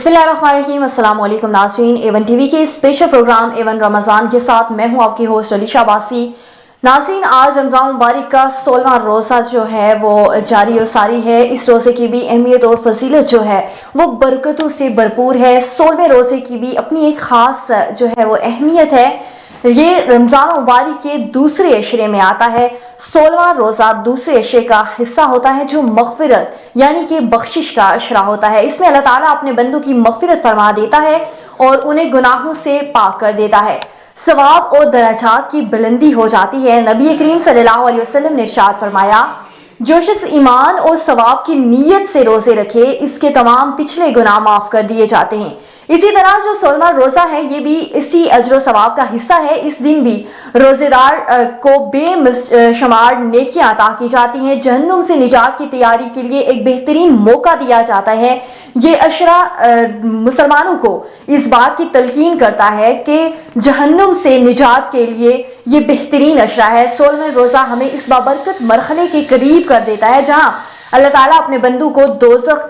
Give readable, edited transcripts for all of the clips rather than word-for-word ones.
बिस्मिल्लाहिर्रहमानिर्रहीम। अस्सलाम वालेकुम नाज़रीन, एवन टीवी के स्पेशल प्रोग्राम एवन रमज़ान के साथ मैं हूं आपकी होस्ट अलीशा अब्बासी। नाज़रीन, आज रमज़ान मुबारक का 16वां रोज़ा जो है वो जारी और सारी है। इस रोज़े की भी अहमियत और फजीलत जो है वो बरकतों से भरपूर है। 16वें रोज़े की भी अपनी एक ख़ास जो है वो अहमियत है। ये रमज़ान मुबारक के दूसरे अशरे में आता है। 16वां रोज़ा दूसरे अशरे का हिस्सा होता है जो मग़फ़िरत यानी कि बख्शिश का अशरा होता है। इसमें अल्लाह ताला अपने बंदों की मग़फ़िरत फरमा देता है और उन्हें गुनाहों से पाक कर देता है। सवाब और दराजात की बुलंदी हो जाती है। नबी करीम सल्लल्लाहु अलैहि वसल्लम ने इरशाद फरमाया, जो शख्स ईमान और सवाब की नीयत से रोजे रखे इसके तमाम पिछले गुनाह माफ कर दिए जाते हैं। इसी तरह जो 16वां रोजा है ये भी इसी अजर सवाब का हिस्सा है। इस दिन भी रोजेदार को बेशुमार नेकियां अता की जाती हैं। जहन्नुम से निजात की तैयारी के लिए एक बेहतरीन मौका दिया जाता है। ये अशरा मुसलमानों को इस बात की तलकीन करता है कि जहन्नुम से निजात के लिए ये बेहतरीन अशरा है। 16वां रोजा हमें इस बाबरकत मरहले के करीब कर देता है जहां अल्लाह ताला अपने बंदों को दोज़ख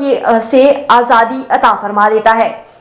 से आज़ादी अता फरमा देता है।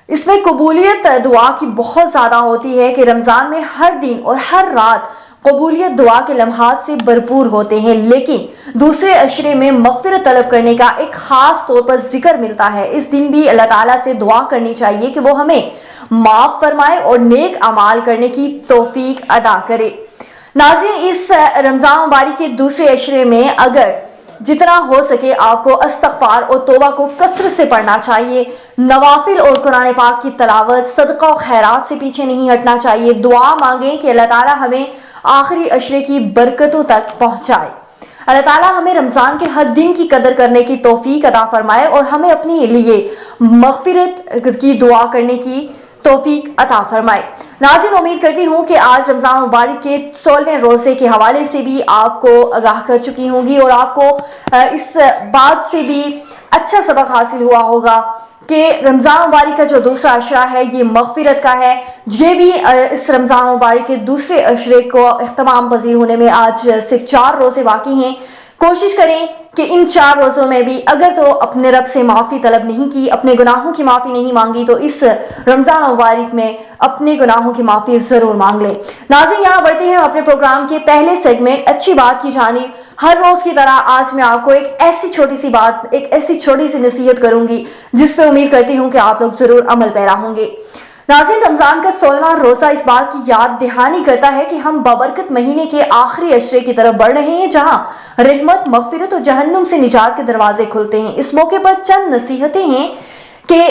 इसमें कबूलियत दुआ की बहुत ज़्यादा होती है कि रमज़ान में हर दिन और हर रात कबूलियत दुआ के लम्हात से भरपूर होते हैं, लेकिन दूसरे अशरे में मग़फ़िरत तलब करने का एक ख़ास तौर पर जिक्र मिलता है। इस दिन भी अल्लाह ताला से दुआ करनी चाहिए कि वो हमें माफ़ फरमाए और नेक अमाल करने की तौफीक अदा करे। नाज़रीन, इस रमज़ान मुबारक के दूसरे अशरे में अगर जितना हो सके आपको इस्तग़फ़ार और तौबा को कसरत से पढ़ना चाहिए। नवाफिल और कुरान पाक की तलावत, सदका और खैरात से पीछे नहीं हटना चाहिए। दुआ मांगें कि अल्लाह ताला हमें आखिरी अशरे की बरकतों तक पहुंचाए। अल्लाह ताला हमें रमज़ान के हर दिन की कदर करने की तौफीक अता फरमाए और हमें अपने लिए मग़फ़िरत की दुआ करने की तौफीक अता फरमाए। नाज़रीन, उम्मीद करती हूँ कि आज रमज़ान मुबारक के 16वें रोज़े के हवाले से भी आपको आगाह कर चुकी होंगी और आपको इस बात से भी अच्छा सबक हासिल हुआ होगा कि रमज़ान मुबारक का जो दूसरा अशरा है ये मग़फ़िरत का है। ये भी इस रमज़ान मुबारक के दूसरे अशरे को इख्तिताम पज़ीर होने में आज सिर्फ 4 रोज़े बाकी हैं। कोशिश करें कि इन 4 रोज़ों में भी अगर तो अपने रब से माफ़ी तलब नहीं की, अपने गुनाहों की माफ़ी नहीं मांगी, तो इस रमज़ान मुबारक में अपने गुनाहों की माफ़ी ज़रूर मांग लें। नाज़रीन, यहाँ बढ़ते हैं अपने प्रोग्राम के पहले सेगमेंट अच्छी बात की जानिब। हर रोज़ की तरह आज मैं आपको एक ऐसी छोटी सी बात, एक ऐसी छोटी सी नसीहत करूंगी जिस पे उम्मीद करती हूँ कि आप लोग ज़रूर अमल पैरा होंगे। नाज़रीन, रमज़ान का 16वां रोज़ा इस बात की याद दहानी करता है कि हम बाबरकत महीने के आखिरी अशरे की तरफ बढ़ रहे हैं जहां रहमत, मग़फ़िरत और जहन्नुम से निजात के दरवाजे खुलते हैं। इस मौके पर चंद नसीहतें हैं कि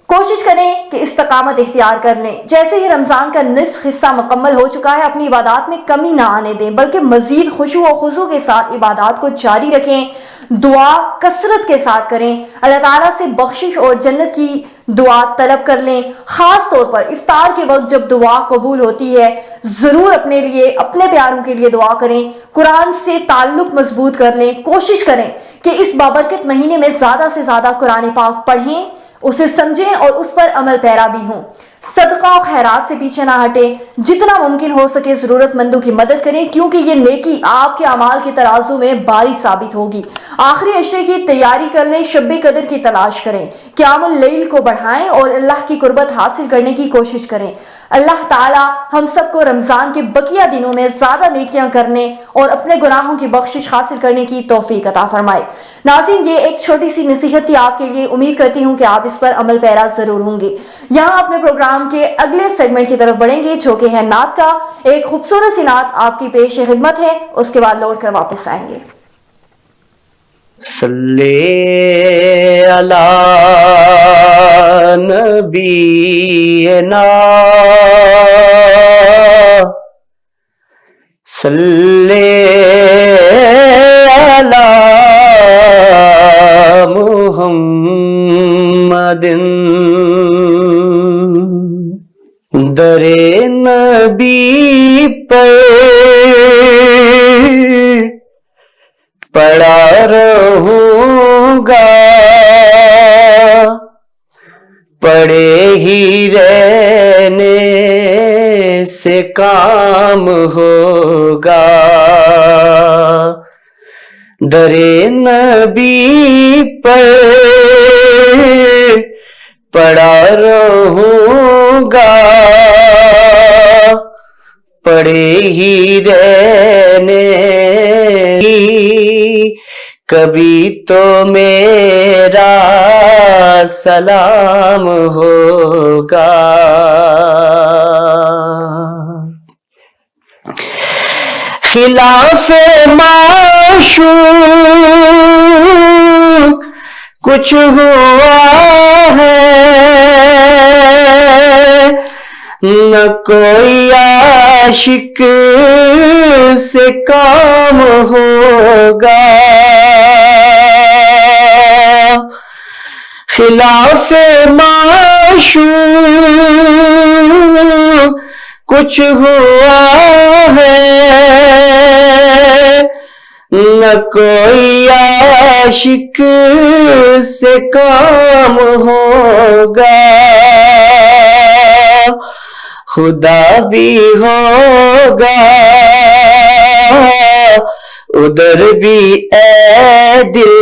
कोशिश करें कि इस्तिक़ामत इख्तियार कर लें। जैसे ही रमज़ान का निस्फ़ हिस्सा मुकम्मल हो चुका है, अपनी इबादत में कमी ना आने दें बल्कि मज़ीद खुशू और खुज़ू के साथ इबादत को जारी रखें। दुआ कसरत के साथ करें। अल्लाह ताला से बख्शिश और जन्नत की दुआ तलब कर लें। खास तौर पर इफ्तार के वक्त जब दुआ कबूल होती है जरूर अपने लिए, अपने प्यारों के लिए दुआ करें। कुरान से ताल्लुक मजबूत कर लें। कोशिश करें कि इस बाबरकत महीने में ज्यादा से ज्यादा कुरान पाक पढ़ें, उसे समझें और उस पर अमल पैरा भी हों। सदका और खैरात से पीछे ना हटें। जितना मुमकिन हो सके जरूरतमंदों की मदद करें क्योंकि ये नेकी आपके अमाल के तराजू में भारी साबित होगी। आखिरी अशरे की तैयारी कर लें। शब कदर की तलाश करें। क़यामुल लैल को बढ़ाएं और अल्लाह की कुर्बत हासिल करने की कोशिश करें। अल्लाह ताला हम सबको रमजान के बकिया दिनों में ज्यादा नेकियां करने और अपने गुनाहों की बख्शिश हासिल करने की तौफीक अता फरमाए। नाज़रीन, ये एक छोटी सी नसीहत थी आपके लिए। उम्मीद करती हूँ कि आप इस पर अमल पैरा जरूर होंगे। यहाँ अपने प्रोग्राम के अगले सेगमेंट की तरफ बढ़ेंगे जो कि है नात का। एक खूबसूरत सी नात आपकी पेश खिदमत है, उसके बाद लौट कर वापस आएंगे। सल्ले अला नबीना सल्ले अला मुहम्मदिन दरे नबी पर पड़ा रहूंगा, पड़े ही रहने से काम होगा। दरे नबी पर پڑا رہوں گا پڑے ہی رہنے کبھی تو میرا سلام ہوگا خلاف معشوق کچھ ہوا ہے نہ کوئی عاشق سے کام ہوگا خلاف معشوق کچھ ہوا ہے نہ کوئی عاشق سے کام ہوگا خدا بھی ہوگا ادھر بھی اے دل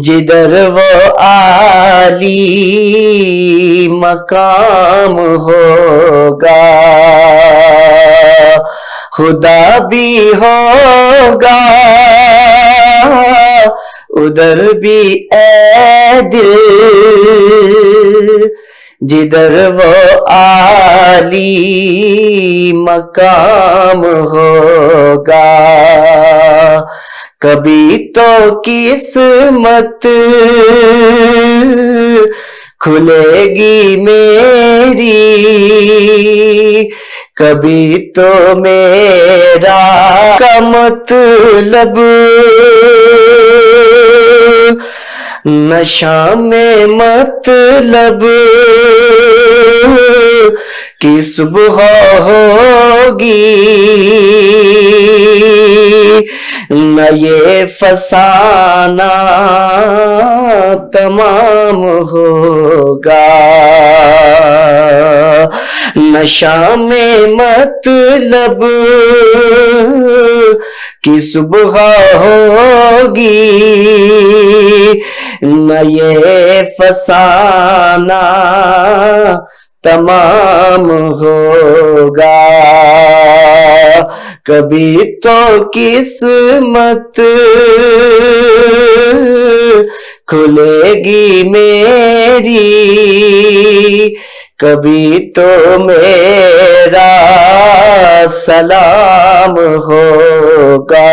جدھر وہ عالی مقام ہوگا خدا بھی ہوگا ادھر بھی اے دل جدھر وہ عالی مقام ہوگا کبھی تو قسمت کھلے گی میری کبھی تو میرا کا مطلب نشہ میں مطلب کی صبح ہوگی نہ یہ فسانہ تمام ہوگا نشہ میں مطلب کی صبح ہوگی نہ یہ فسانہ تمام ہوگا کبھی تو قسمت کھلے گی میری کبھی تو میرا سلام ہوگا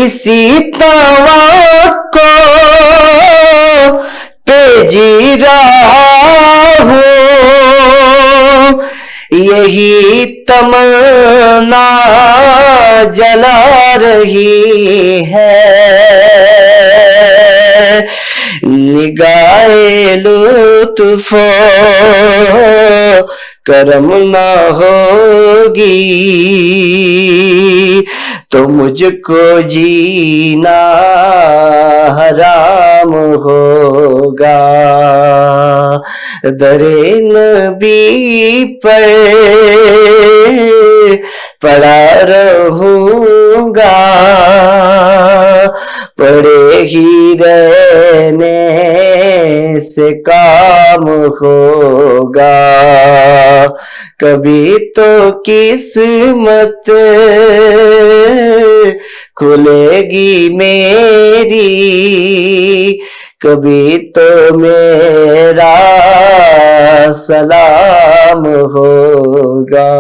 اسی توقع پہ جی رہا ہوں یہی تمنا جلا رہی ہے نگاہ لطف و کرم نہ ہوگی تو مجھ کو جینا حرام ہوگا در نبی پر پڑا رہوں گا پڑے ہی رہنے سے کام ہوگا کبھی تو قسمت کھلے گی میری کبھی تو میرا سلام ہوگا.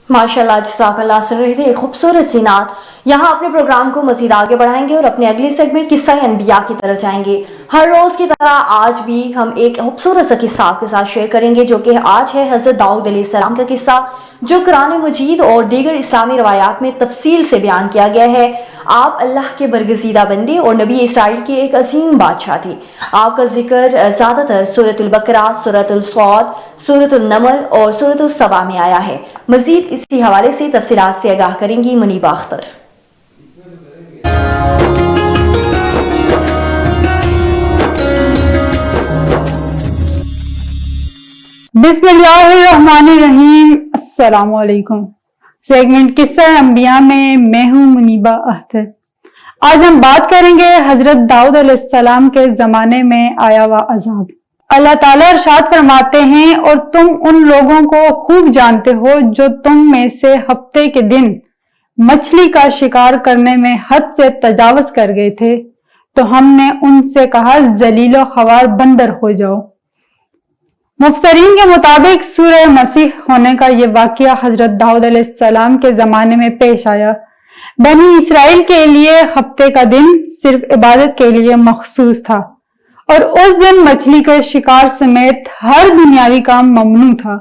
ماشاءاللہ جزاک اللہ. سن رہے تھے ایک خوبصورت سی نعت. یہاں اپنے پروگرام کو مزید آگے بڑھائیں گے اور اپنے اگلے سیگمنٹ قصہ انبیاء کی طرف جائیں گے. ہر روز کی طرح آج بھی ہم ایک خوبصورت سا قصہ آپ کے ساتھ شیئر کریں گے جو کہ آج ہے حضرت داؤد علیہ السلام کا قصہ جو قرآن مجید اور دیگر اسلامی روایات میں تفصیل سے بیان کیا گیا ہے. آپ اللہ کے برگزیدہ بندے اور نبی اسرائیل کے ایک عظیم بادشاہ تھے. آپ کا ذکر زیادہ تر سورۃ البقرہ، سورۃ الصاد، سورۃ النمل اور سورۃ السبا میں آیا ہے. مزید اسی حوالے سے تفصیلات سے آگاہ کریں گی منیبہ اختر. بسم اللہ الرحمن الرحیم. السلام علیکم. سیگمنٹ قصہ انبیاء میں میں ہوں منیبہ اختر۔ آج ہم بات کریں گے حضرت داؤد علیہ السلام کے زمانے میں آیا ہوا عذاب۔ اللہ تعالیٰ ارشاد فرماتے ہیں، اور تم ان لوگوں کو خوب جانتے ہو جو تم میں سے ہفتے کے دن مچھلی کا شکار کرنے میں حد سے تجاوز کر گئے تھے تو ہم نے ان سے کہا ذلیل و خوار بندر ہو جاؤ۔ مفسرین کے مطابق سورہ مسیح ہونے کا یہ واقعہ حضرت داؤد علیہ السلام کے زمانے میں پیش آیا۔ بنی اسرائیل کے لیے ہفتے کا دن صرف عبادت کے لیے مخصوص تھا اور اس دن مچھلی کے شکار سمیت ہر دنیاوی کام ممنوع تھا،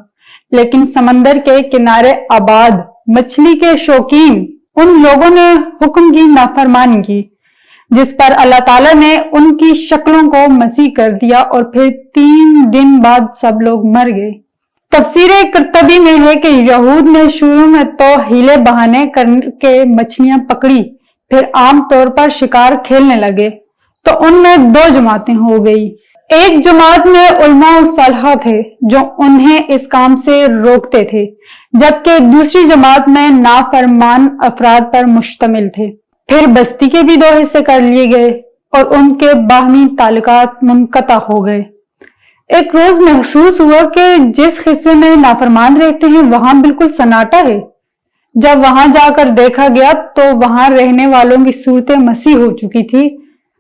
لیکن سمندر کے کنارے آباد مچھلی کے شوقین ان لوگوں نے حکم کی نافرمانی کی، جس پر اللہ تعالیٰ نے ان کی شکلوں کو مسیح کر دیا اور پھر 3 دن بعد سب لوگ مر گئے۔ تفسیر قرطبی میں ہے کہ یہود نے شروع میں تو ہیلے بہانے کر کے مچھلیاں پکڑی، پھر عام طور پر شکار کھیلنے لگے تو ان میں 2 جماعتیں ہو گئی۔ ایک جماعت میں علماء صالحہ تھے جو انہیں اس کام سے روکتے تھے، جبکہ دوسری جماعت میں نافرمان افراد پر مشتمل تھے۔ پھر بستی کے بھی 2 حصے کر لیے گئے اور ان کے باہمی تعلقات منقطع ہو گئے۔ ایک روز محسوس ہوا کہ جس حصے میں نافرمان رہتے ہیں وہاں بالکل سناٹا ہے۔ جب وہاں جا کر دیکھا گیا تو وہاں رہنے والوں کی صورت مسیح ہو چکی تھی۔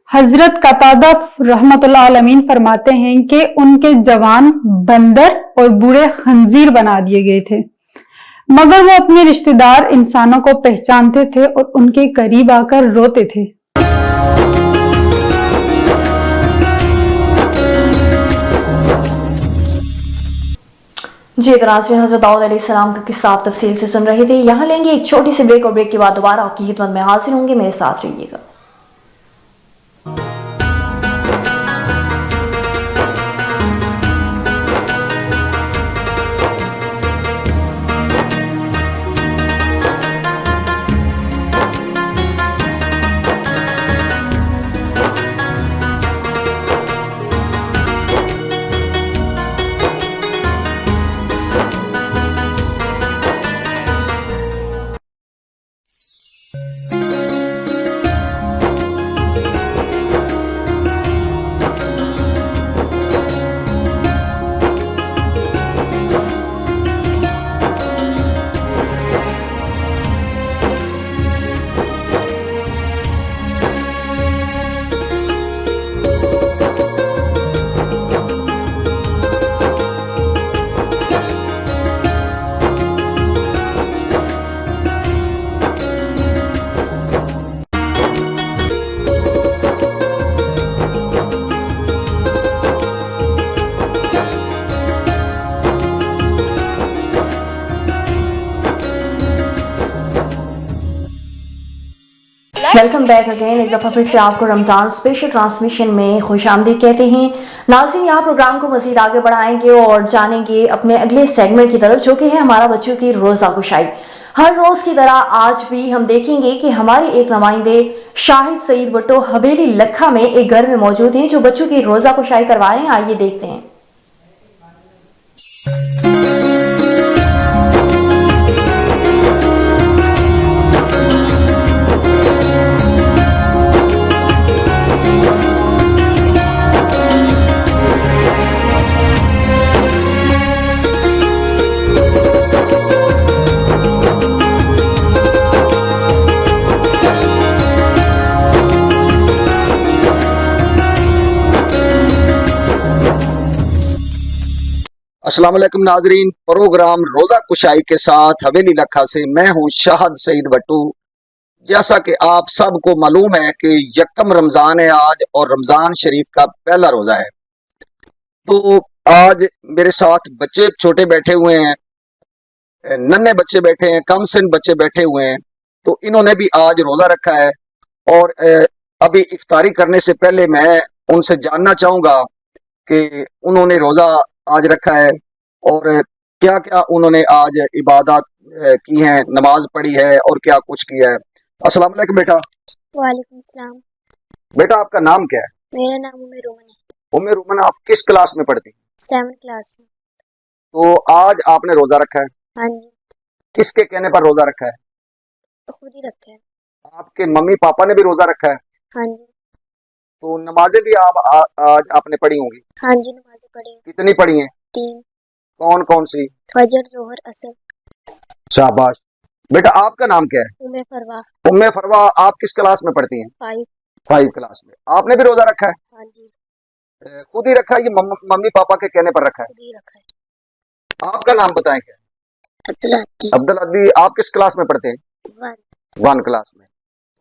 حضرت قتادہ رحمۃ اللہ علیہ فرماتے ہیں کہ ان کے جوان بندر اور بوڑھے خنزیر بنا دیے گئے تھے، مگر وہ اپنے رشتہ دار انسانوں کو پہچانتے تھے اور ان کے قریب آ کر روتے تھے۔ جی ناظرین، حضرت داؤد علیہ السلام کا قصہ آپ تفصیل سے سن رہے تھے۔ یہاں لیں گے ایک چھوٹی سی بریک، اور بریک کے بعد دوبارہ آپ کی خدمت میں حاضر ہوں گے، میرے ساتھ رہیے گا۔ ویلکم بیک اگین، ایک دفعہ پھر سے آپ کو رمضان اسپیشل ٹرانسمیشن میں خوش آمدید کہتے ہیں۔ ناظرین، یہاں پروگرام کو مزید آگے بڑھائیں گے اور جانیں گے اپنے اگلے سیگمنٹ کی طرف، جو کہ ہے ہمارا بچوں کی روزہ گشائی۔ ہر روز کی طرح آج بھی ہم دیکھیں گے کہ ہمارے ایک نمائندے شاہد سعید بٹو حویلی لکھا میں ایک گھر میں موجود ہیں جو بچوں کی روزہ گشائی کروا رہے ہیں۔ آئیے دیکھتے ہیں۔ السلام علیکم ناظرین، پروگرام روزہ کشائی کے ساتھ حویلی لکھا سے میں ہوں شاہد سعید بٹو۔ جیسا کہ آپ سب کو معلوم ہے کہ یکم رمضان ہے آج، اور رمضان شریف کا پہلا روزہ ہے، تو آج میرے ساتھ بچے چھوٹے بیٹھے ہوئے ہیں، ننھے بچے بیٹھے ہیں، کم سن بچے بیٹھے ہوئے ہیں، تو انہوں نے بھی آج روزہ رکھا ہے۔ اور ابھی افطاری کرنے سے پہلے میں ان سے جاننا چاہوں گا کہ انہوں نے روزہ آج رکھا ہے اور کیا کیا انہوں نے آج عبادات کی ہیں، نماز پڑھی ہے اور کیا کچھ کیا ہے۔ السلام علیکم بیٹا۔ وعلیکم السلام۔ بیٹا آپ کا نام کیا ہے؟ میرا نام عمر رومن ہے۔ عمر رومن، آپ کس کلاس میں پڑھتی ہیں؟ 7th کلاس میں۔ تو آج آپ نے روزہ رکھا ہے؟ ہاں جی۔ किस के कहने पर रोजा रखा है? तो खुद ही रखा है। आपके मम्मी पापा ने भी रोजा रखा है? हाँ जी। तो नमाजें भी आज आपने पढ़ी होंगी? हाँ जी, नमाजें पढ़ी हैं। कितनी पढ़ी हैं? 3। कौन कौन सी? फजर, जोहर, असर। शाबाश। बेटा आपका नाम क्या है? उम्मे फरवा। उम्मे फरवा, आप किस क्लास में पढ़ती हैं? 5। 5 क्लास में। आपने भी रोजा रखा है? हाँ जी, खुद ही रखा है, ये मम्मी पापा के कहने पर रखा है? खुद ही रखा है। आपका नाम बताएं क्या? अब्दुल अब्दुल अदी। आप किस क्लास में पढ़ते हैं? 1। 1 क्लास में।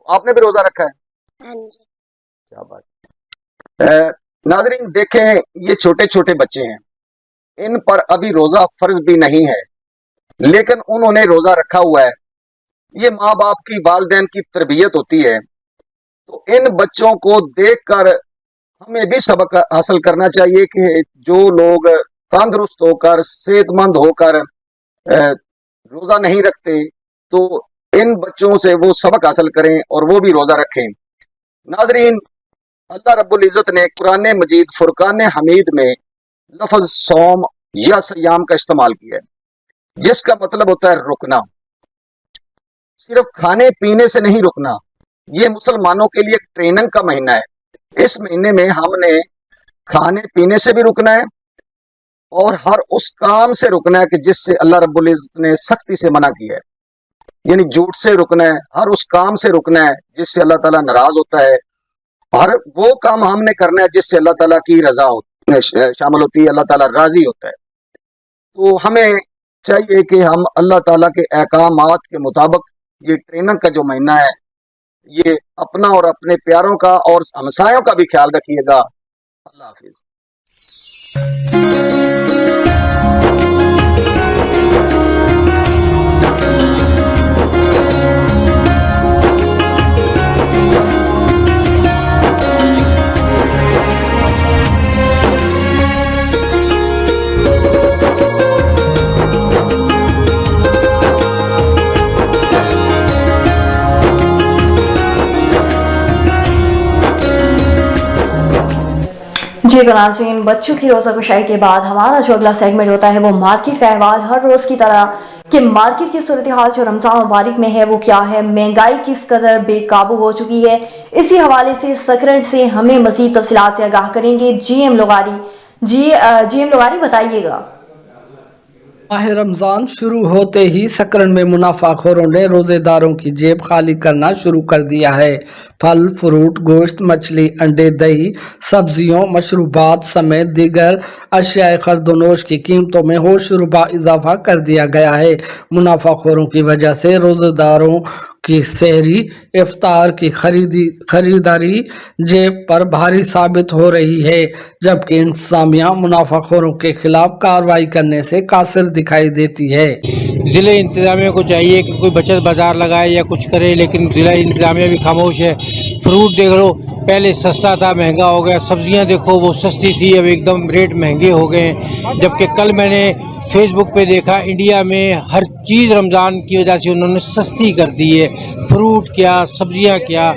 आपने भी रोजा रखा है? हाँ जी। क्या बात। नाजरीन देखें, ये छोटे छोटे बच्चे हैं, इन पर अभी रोजा फर्ज भी नहीं है, लेकिन उन्होंने रोजा रखा हुआ है। ये माँ बाप की, वालिदैन की तरबियत होती है। तो इन बच्चों को देखकर हमें भी सबक हासिल करना चाहिए कि जो लोग तंदुरुस्त होकर, सेहतमंद होकर रोजा नहीं रखते, तो इन बच्चों से वो सबक हासिल करें और वो भी रोजा रखें। नाजरीन, अल्लाह रब्बुल इज़्ज़त ने कुरान मजीद फुरकान हमीद में लफ्ज़ सौम या सयाम का इस्तेमाल किया है, जिसका मतलब होता है रुकना। सिर्फ खाने पीने से नहीं रुकना, ये मुसलमानों के लिए एक ट्रेनिंग का महीना है। इस महीने में हमने खाने पीने से भी रुकना है और हर उस काम से रुकना है कि जिससे अल्लाह रब्बुल इज़्ज़त ने सख्ती से मना किया है। यानी झूठ से रुकना है, हर उस काम से रुकना है जिससे अल्लाह ताला नाराज होता है, हर वो काम हमने करना है जिससे अल्लाह ताला की रजा शामिल होती है, अल्लाह ताला राजी होता है। तो हमें चाहिए कि हम अल्लाह ताला के अहकामात के मुताबिक ये ट्रेनिंग का जो महीना है, ये अपना और अपने प्यारों का और हमसायों का भी ख्याल रखिएगा। अल्लाह हाफिज। जी तो नाज़रीन, बच्चों की रोज़ा कुशाई के बाद हमारा जो अगला सेगमेंट होता है वो मार्केट का अहवाल। हर रोज़ की तरह कि मार्केट की सूरत हाल जो रमज़ान मुबारक में है वो क्या है, महंगाई किस कदर बेकाबू हो चुकी है, इसी हवाले से सकरंड से हमें मज़ीद तफसीलात से आगाह करेंगे GM लोगारी। GM लोगारी बताइएगा। माह रमज़ान शुरू होते ही सकरन में मुनाफाखोरों ने रोज़ेदारों की जेब खाली करना शुरू कर दिया है। फल, फ्रूट, गोश्त, मछली, अंडे, दही, सब्जियों, मशरूबात समेत दीगर अशियाए खर्दोनोश की कीमतों में होशरुबा इजाफा कर दिया गया है। मुनाफाखोरों की वजह से रोज़ेदारों की सहरी इफ्तार की खरीदारी जेब पर भारी साबित हो रही है, जबकि इंतजामिया मुनाफाखोरों के खिलाफ कार्रवाई करने से कासिर दिखाई देती है। ज़िले इंतजामिया को चाहिए कि कोई बचत बाज़ार लगाए या कुछ करे, लेकिन ज़िला इंतजामिया भी खामोश है। फ्रूट देख लो, पहले सस्ता था, महंगा हो गया। सब्जियां देखो, वो सस्ती थी, अब एकदम रेट महंगे हो गए हैं। जबकि कल मैंने फेसबुक पे देखा, इंडिया में हर चीज़ रमज़ान की वजह से उन्होंने सस्ती कर दी है, फ्रूट क्या, सब्जियां क्या।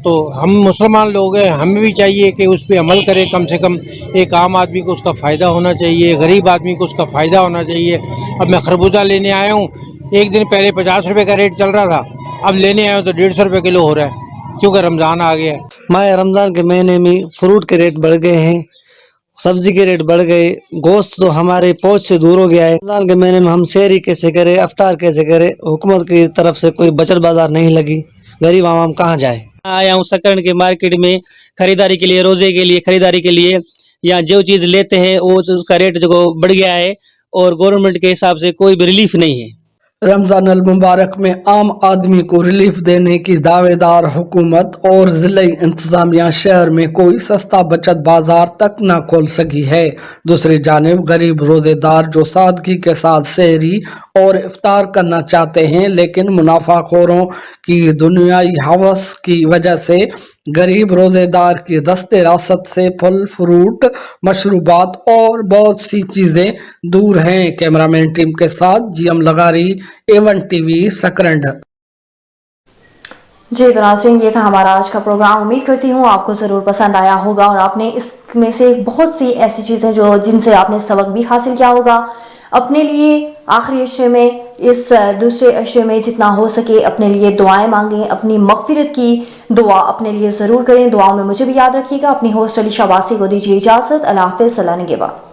तो हम मुसलमान लोग हैं, हमें भी चाहिए कि उस पर अमल करें। कम से कम एक आम आदमी को उसका फ़ायदा होना चाहिए, गरीब आदमी को उसका फ़ायदा होना चाहिए। अब मैं खरबूजा लेने आया हूँ, एक दिन पहले 50 रुपये का रेट चल रहा था, अब लेने आया हूँ तो 150 रुपये किलो हो रहा है, क्योंकि रमज़ान आ गया है। माह रमज़ान के महीने में फ्रूट के रेट बढ़ गए हैं, सब्जी के रेट बढ़ गए, गोश्त तो हमारे पहुंच से दूर हो गया है। रमज़ान के महीने में हम सहरी कैसे करें, अफ्तार कैसे करें, हुकूमत की तरफ से कोई बचत बाजार नहीं लगी, गरीब आवाम कहाँ जाए। आया हूँ सकरन के मार्केट में खरीदारी के लिए, रोजे के लिए खरीदारी के लिए। यहाँ जो चीज़ लेते हैं वो उसका रेट जो बढ़ गया है और गवर्नमेंट के हिसाब से कोई भी रिलीफ नहीं है। रमजान अल मुबारक में आम आदमी को रिलीफ देने की दावेदार हुकूमत और ज़िले इंतजामिया शहर में कोई सस्ता बचत बाजार तक न खोल सकी है। दूसरी जानिब गरीब रोजेदार जो सादगी के साथ सहरी और इफ्तार करना चाहते हैं, लेकिन मुनाफाखोरों की दुनियाई हवस की वजह से गरीब रोजेदार की दस्ते रासत से फल, फ्रूट, मशरूबात और बहुत सी चीजें दूर हैं। कैमरामैन टीम के साथ GM लगारी, A1 TV, सकरंड। जी तो नाज़रीन, ये था हमारा आज का प्रोग्राम। उम्मीद करती हूँ आपको ज़रूर पसंद आया होगा और आपने इसमें से बहुत सी ऐसी चीज़ें जो जिनसे आपने सबक भी हासिल किया होगा अपने लिए। आखिरी हिस्से में इस दूसरे अशरे में जितना हो सके अपने लिए दुआएं मांगें, अपनी मग़फ़िरत की दुआ अपने लिए ज़रूर करें। दुआओं में मुझे भी याद रखिएगा। अपनी होस्ट अलीशा वासी को दीजिए इजाज़त। अल्लाह हाफ़िज़, अल्लाह निगहबान।